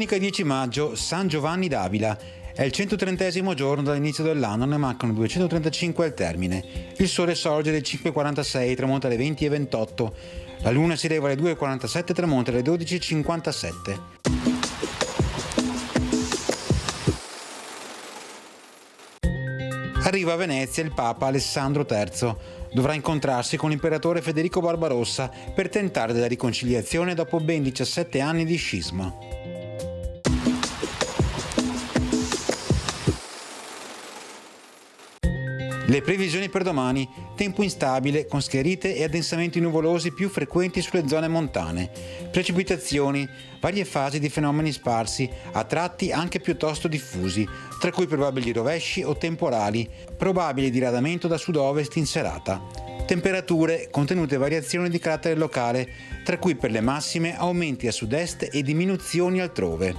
Domenica 10 maggio, San Giovanni d'Avila. È il 130° giorno dall'inizio dell'anno, ne mancano 235 al termine. Il sole sorge alle 5:46 e tramonta alle 20:28. La luna si leva alle 2:47 e tramonta alle 12:57. Arriva a Venezia il Papa Alessandro III. Dovrà incontrarsi con l'imperatore Federico Barbarossa per tentare della riconciliazione dopo ben 17 anni di scisma. Le previsioni per domani: tempo instabile con schiarite e addensamenti nuvolosi più frequenti sulle zone montane, precipitazioni, varie fasi di fenomeni sparsi, a tratti anche piuttosto diffusi, tra cui probabili rovesci o temporali, probabile diradamento da sud-ovest in serata. Temperature, contenute variazioni di carattere locale, tra cui per le massime aumenti a sud-est e diminuzioni altrove.